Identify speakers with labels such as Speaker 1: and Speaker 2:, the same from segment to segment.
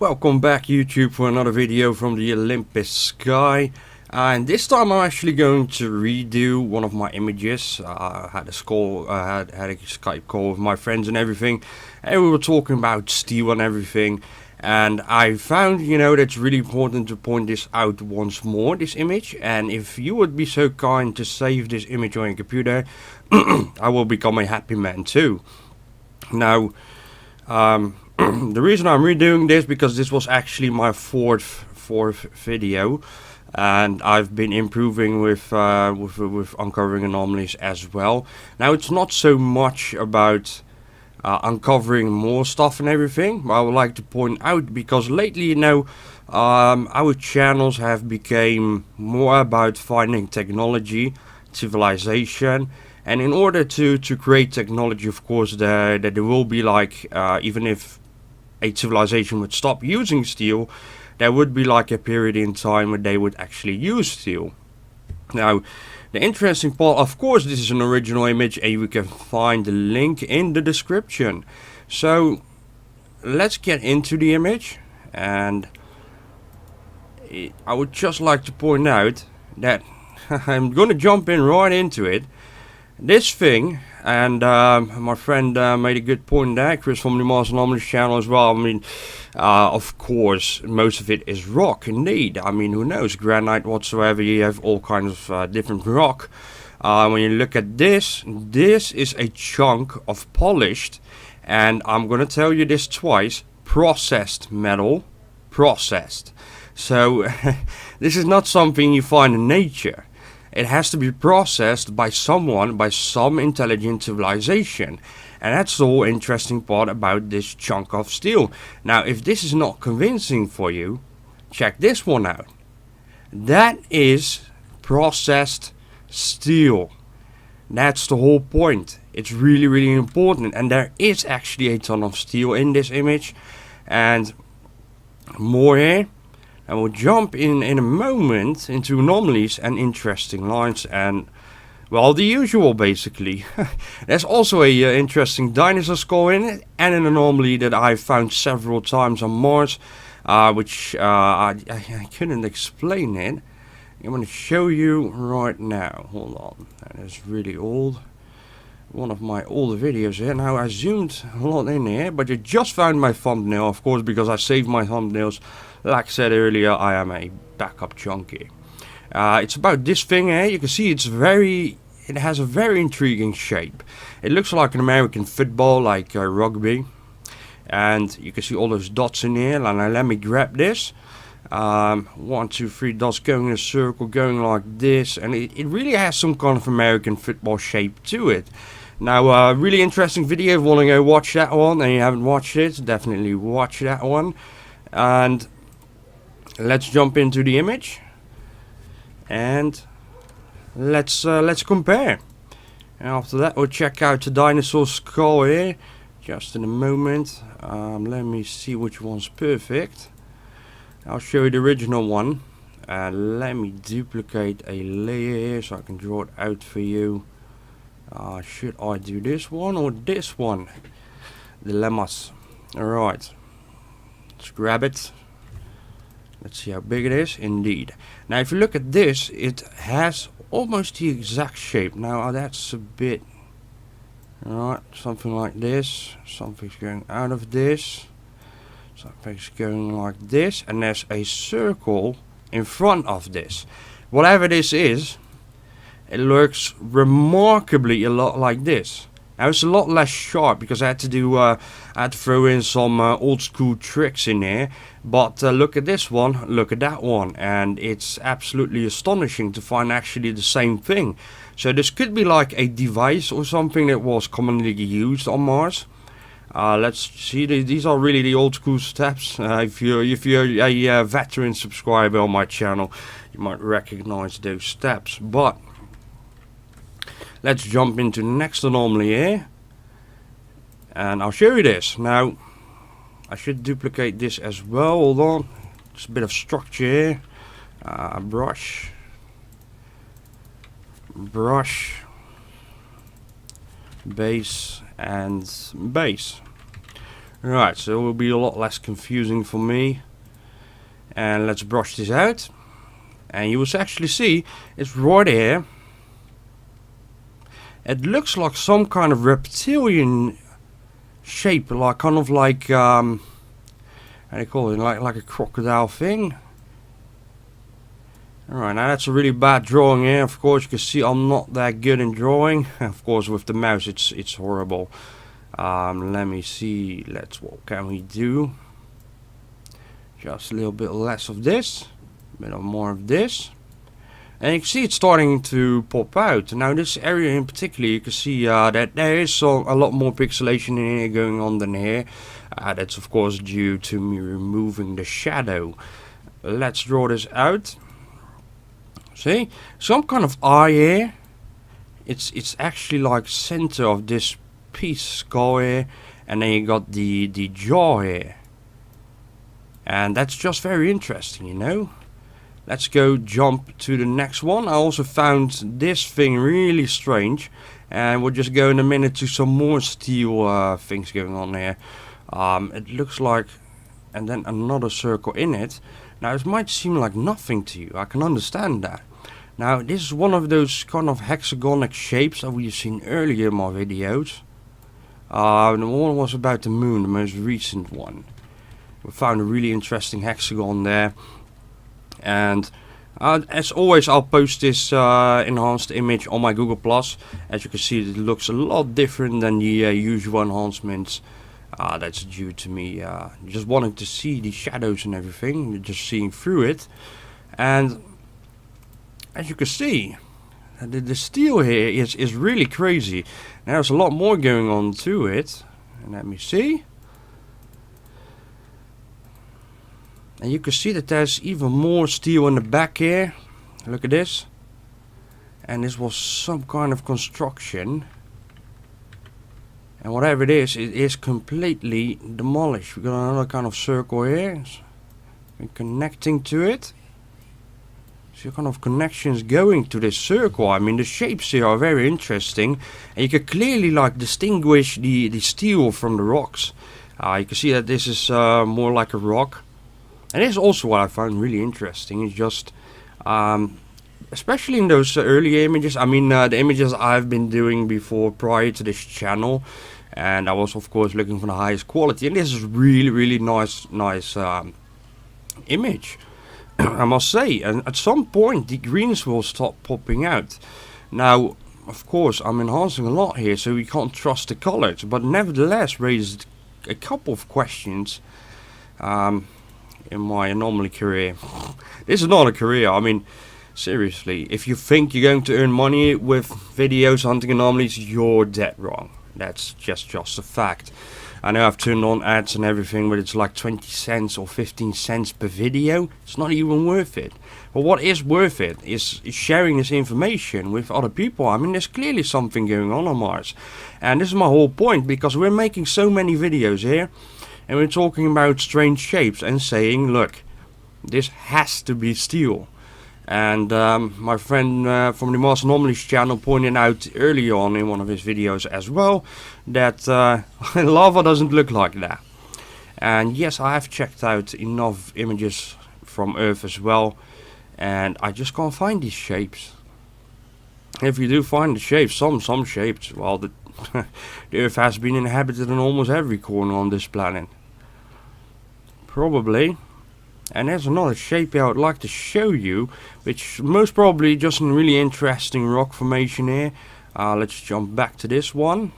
Speaker 1: Welcome back YouTube for another video from the Olympus sky, and this time I'm actually going to redo one of my images. I had a Skype call with my friends and everything, and we were talking about steel and everything, and I found, that it's really important to point this out once more, this image. And if you would be so kind to save this image on your computer, I will become a happy man too. Now, the reason I'm redoing this because this was actually my fourth video, and I've been improving with uncovering anomalies as well. Now it's not so much about uncovering more stuff and everything, but I would like to point out because lately, our channels have become more about finding technology, civilization. And in order to create technology, of course, there will be even if a civilization would stop using steel, there would be like a period in time where they would actually use steel. Now, the interesting part, of course, this is an original image and you can find the link in the description. So, let's get into the image, and I would just like to point out that I'm gonna jump in right into it. This thing, and my friend made a good point there, Chris from the Martian channel as well. I mean, of course, most of it is rock, indeed. I mean, who knows, granite whatsoever, you have all kinds of different rock. When you look at this is a chunk of polished, and I'm gonna tell you this twice, processed metal, processed. So, this is not something you find in nature. It has to be processed by someone, by some intelligent civilization. And that's the whole interesting part about this chunk of steel. Now, if this is not convincing for you, check this one out. That is processed steel. That's the whole point. It's really, really important. And there is actually a ton of steel in this image. And more here. And we'll jump in a moment into anomalies and interesting lines and, well, the usual basically. There's also a interesting dinosaur skull in it, and an anomaly that I found several times on Mars, which I couldn't explain it. I'm going to show you right now. Hold on, that is really old. One of my older videos here. Now I zoomed a lot in here, but you just found my thumbnail, of course, because I saved my thumbnails. Like I said earlier, I am a backup junkie. It's about this thing here. You can see it has a very intriguing shape. It looks like an American football, like rugby. And you can see all those dots in here. Now let me grab this. 1, 2, 3 dots going in a circle, going like this. And it really has some kind of American football shape to it. Now, really interesting video. If you want to go watch that one and you haven't watched it, definitely watch that one. And let's jump into the image, and let's compare. And after that, we'll check out the dinosaur skull here. Just in a moment. Let me see which one's perfect. I'll show you the original one. And let me duplicate a layer here so I can draw it out for you. Should I do this one or this one? Dilemmas. Alright. Let's grab it. Let's see how big it is. Indeed. Now if you look at this, it has almost the exact shape. Now that's a bit... Alright, something like this. Something's going out of this. Something's going like this. And there's a circle in front of this. Whatever this is, it looks remarkably a lot like this. Now it's a lot less sharp because I had to throw in some old school tricks in here. But look at this one, look at that one, and it's absolutely astonishing to find actually the same thing. So this could be like a device or something that was commonly used on Mars. Let's see, these are really the old school steps. If you're a veteran subscriber on my channel, you might recognize those steps. But let's jump into the next anomaly here, and I'll show you this. Now, I should duplicate this as well. Hold on, just a bit of structure here. Brush, base, and base. Right, so it will be a lot less confusing for me. And let's brush this out. And you will actually see it's right here. It looks like some kind of reptilian shape, like kind of like how do you call it, like a crocodile thing. Alright, now that's a really bad drawing here. Of course, you can see I'm not that good in drawing. Of course, with the mouse, it's horrible. Let me see. What can we do? Just a little bit less of this, a bit more of this. And you can see it's starting to pop out. Now this area in particular, you can see that there is a lot more pixelation in here going on than here. That's of course due to me removing the shadow. Let's draw this out. See, some kind of eye here. It's actually like center of this piece skull here, and then you got the jaw here. And that's just very interesting, you know. Let's go jump to the next one. I also found this thing really strange, and we'll just go in a minute to some more steel things going on here. It looks like, and then another circle in it. Now it might seem like nothing to you, I can understand that. Now this is one of those kind of hexagonic shapes that we've seen earlier in my videos. The one was about the moon, the most recent one. We found a really interesting hexagon there. And as always, I'll post this enhanced image on my Google+. As you can see, it looks a lot different than the usual enhancements. That's due to me just wanting to see the shadows and everything, just seeing through it. And as you can see, the steel here is really crazy. Now, there's a lot more going on to it. And let me see. And you can see that there's even more steel in the back here. Look at this. And this was some kind of construction. And whatever it is completely demolished. We've got another kind of circle here. And connecting to it. So kind of connections going to this circle. I mean, the shapes here are very interesting. And you can clearly like distinguish the steel from the rocks. You can see that this is more like a rock. And this is also what I found really interesting. It's just, especially in those early images. I mean, the images I've been doing before prior to this channel. And I was of course looking for the highest quality. And this is really nice image. I must say, and at some point the greens will stop popping out. Now, of course, I'm enhancing a lot here, so we can't trust the colors, but nevertheless raised a couple of questions in my anomaly career. This is not a career. I mean, seriously, if you think you're going to earn money with videos hunting anomalies, you're dead wrong. That's just a fact. I know I've turned on ads and everything, but it's like 20 cents or 15 cents per video. It's not even worth it. But what is worth it is sharing this information with other people. I mean, there's clearly something going on Mars. And this is my whole point, because we're making so many videos here. And we're talking about strange shapes and saying, look, this has to be steel. And my friend from the Martian Anomalies channel pointed out earlier on in one of his videos as well that lava doesn't look like that. And yes, I have checked out enough images from Earth as well, and I just can't find these shapes. If you do find the shapes, some shapes, well, the Earth has been inhabited in almost every corner on this planet. Probably. And there's another shape here I would like to show you, which most probably just a really interesting rock formation here. Let's jump back to this one.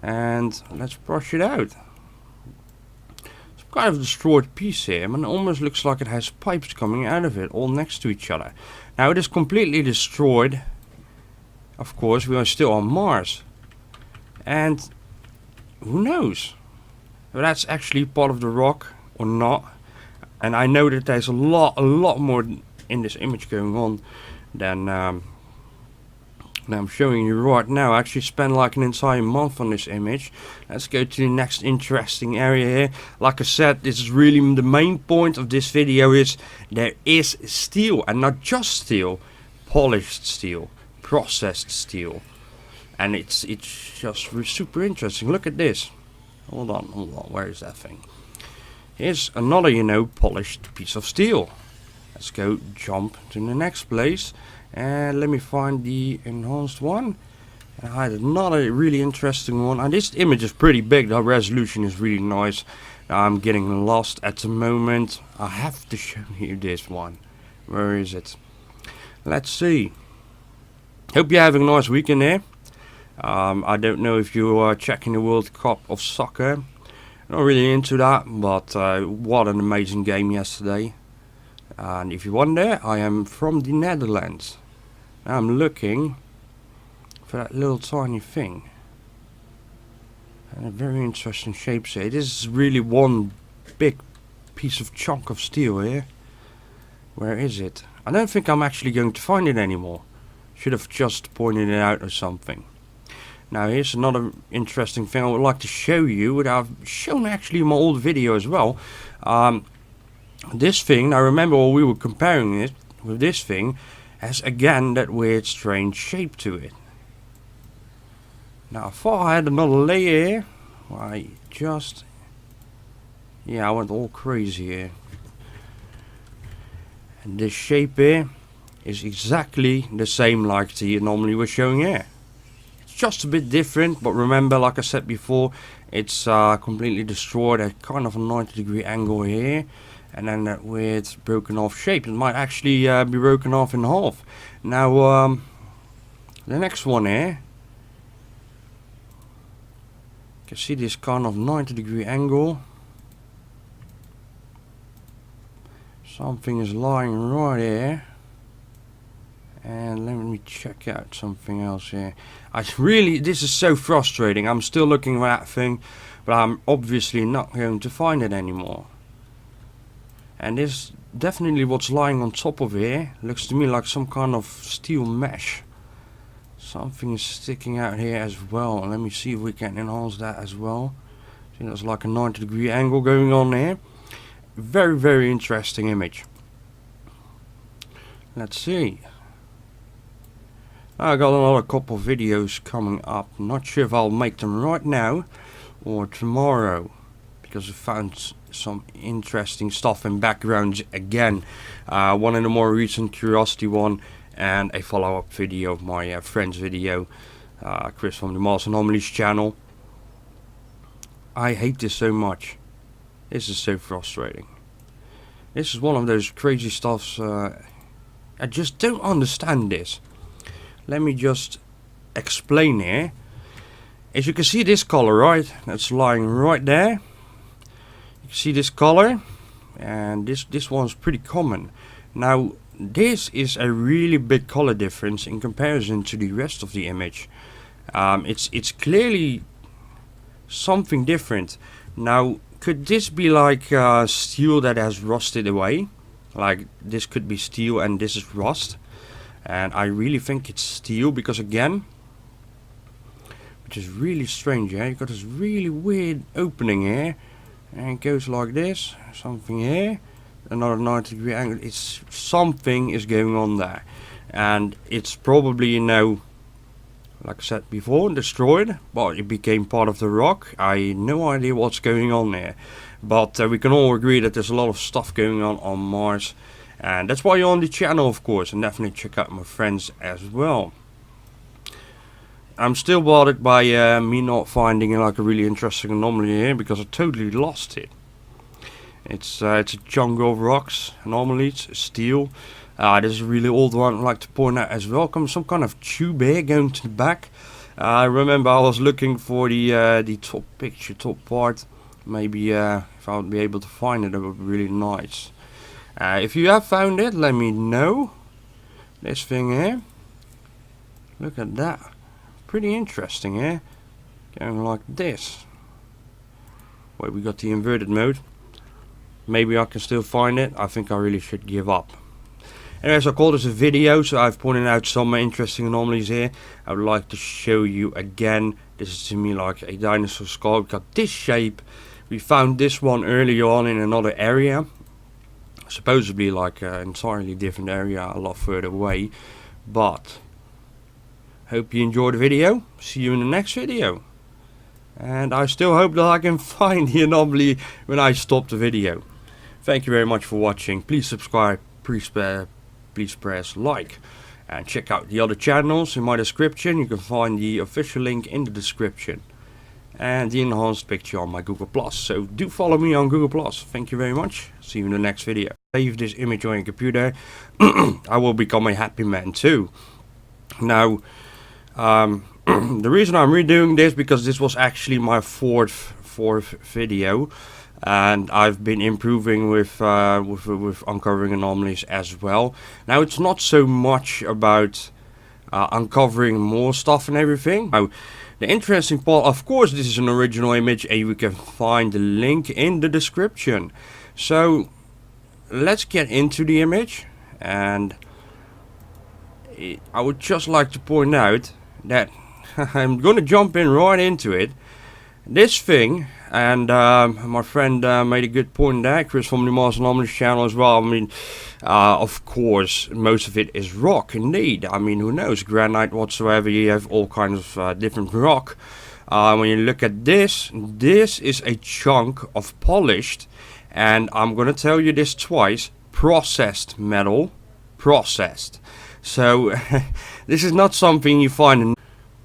Speaker 1: And let's brush it out. Some kind of destroyed piece here, and it almost looks like it has pipes coming out of it, all next to each other. Now it is completely destroyed. Of course, we are still on Mars. And who knows? If that's actually part of the rock or not. And I know that there's a lot more in this image going on than I'm showing you right now. I actually spent like an entire month on this image. Let's go to the next interesting area here. Like I said, this is really the main point of this video, is there is steel, and not just steel, polished steel, processed steel. And it's just super interesting. Look at this. Hold on, where is that thing? Here's another, you know, polished piece of steel. Let's go jump to the next place. And let me find the enhanced one. And I had another really interesting one. And this image is pretty big, the resolution is really nice. I'm getting lost at the moment. I have to show you this one. Where is it? Let's see. Hope you're having a nice weekend there. I don't know if you are checking the World Cup of Soccer. Not really into that, but what an amazing game yesterday. And if you wonder, I am from the Netherlands. I'm looking for that little tiny thing. And a very interesting shape here. This is really one big piece of chunk of steel here. Where is it? I don't think I'm actually going to find it anymore. Should have just pointed it out or something. Now here's another interesting thing I would like to show you, that I've shown actually in my old video as well. This thing, I remember when we were comparing it with this thing, has again that weird strange shape to it. Now I thought I had another layer here. I went all crazy here. And this shape here is exactly the same like the anomaly we're showing here. Just a bit different, but remember, like I said before, it's completely destroyed at kind of a 90-degree angle here, and then that weird broken off shape. It might actually be broken off in half. Now the next one here, you can see this kind of 90-degree angle. Something is lying right here. And let me check out something else here. This is so frustrating. I'm still looking for that thing, but I'm obviously not going to find it anymore. And this definitely what's lying on top of here looks to me like some kind of steel mesh. Something is sticking out here as well. Let me see if we can enhance that as well. See, there's like a 90-degree angle going on there. Very, very interesting image. Let's see. I got another couple of videos coming up. Not sure if I'll make them right now or tomorrow, because I found some interesting stuff in backgrounds again. One in a more recent curiosity one, and a follow-up video of my friend's video, Chris from the Martian Anomalies channel. I hate this so much. This is so frustrating. This is one of those crazy stuffs. I just don't understand this. Let me just explain here. As you can see this color, right? That's lying right there. You can see this color, and this one's pretty common. Now this is a really big color difference in comparison to the rest of the image. It's clearly something different. Now could this be like steel that has rusted away? Like this could be steel and this is rust. And I really think it's steel, because again, which is really strange here, you've got this really weird opening here, and it goes like this, something here, another 90-degree angle. It's something is going on there, and it's probably, you know, like I said before, destroyed, but it became part of the rock. I have no idea what's going on there, but we can all agree that there's a lot of stuff going on Mars. And that's why you're on the channel, of course, and definitely check out my friends as well. I'm still bothered by me not finding like a really interesting anomaly here, because I totally lost it. It's a chunk of rocks, anomalies, steel. This is a really old one I'd like to point out as well. Comes some kind of tube here going to the back. I remember I was looking for the top picture, top part. Maybe if I would be able to find it, it would be really nice. If you have found it, let me know. This thing here, look at that, pretty interesting here, going like this. Wait, we got the inverted mode. Maybe I can still find it. I think I really should give up. Anyways, I call this a video, so I've pointed out some interesting anomalies here. I would like to show you again. This is to me like a dinosaur skull. We've got this shape. We found this one earlier on in another area. Supposedly like an entirely different area, a lot further away. But hope you enjoyed the video. See you in the next video. and I still hope that I can find the anomaly when I stop the video. Thank you very much for watching. Please subscribe, please press like, and check out the other channels in my description. You can find the official link in the description and the enhanced picture on my Google+. So do follow me on Google+. Thank you very much. See you in the next video. Save this image on your computer. I will become a happy man too. Now, the reason I'm redoing this because this was actually my fourth video, and I've been improving with uncovering anomalies as well. Now it's not so much about uncovering more stuff and everything. Now, the interesting part, of course, this is an original image, and you can find the link in the description. So let's get into the image, and I would just like to point out that I'm gonna jump in right into it. This thing, and my friend made a good point there, Chris from the Martian channel as well. I mean, of course, most of it is rock, indeed. I mean, who knows, granite whatsoever, you have all kinds of different rock. When you look at this is a chunk of polished, and I'm gonna tell you this twice, processed metal. Processed. So, this is not something you find in...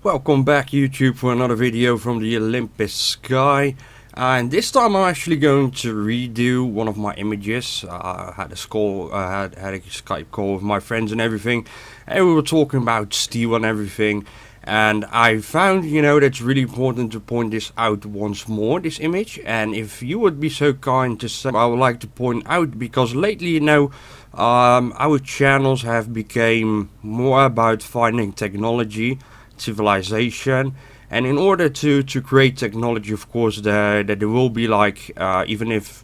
Speaker 1: Welcome back YouTube for another video from the Olympus sky, and this time I'm actually going to redo one of my images. I had a Skype call with my friends and everything, and we were talking about steel and everything, and I found, you know, that's really important to point this out once more, this image. And if you would be so kind to say, I would like to point out, because lately, you know, our channels have become more about finding technology, civilization, and in order to create technology, of course, that there will be like even if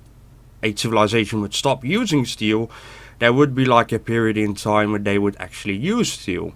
Speaker 1: a civilization would stop using steel, there would be like a period in time where they would actually use steel.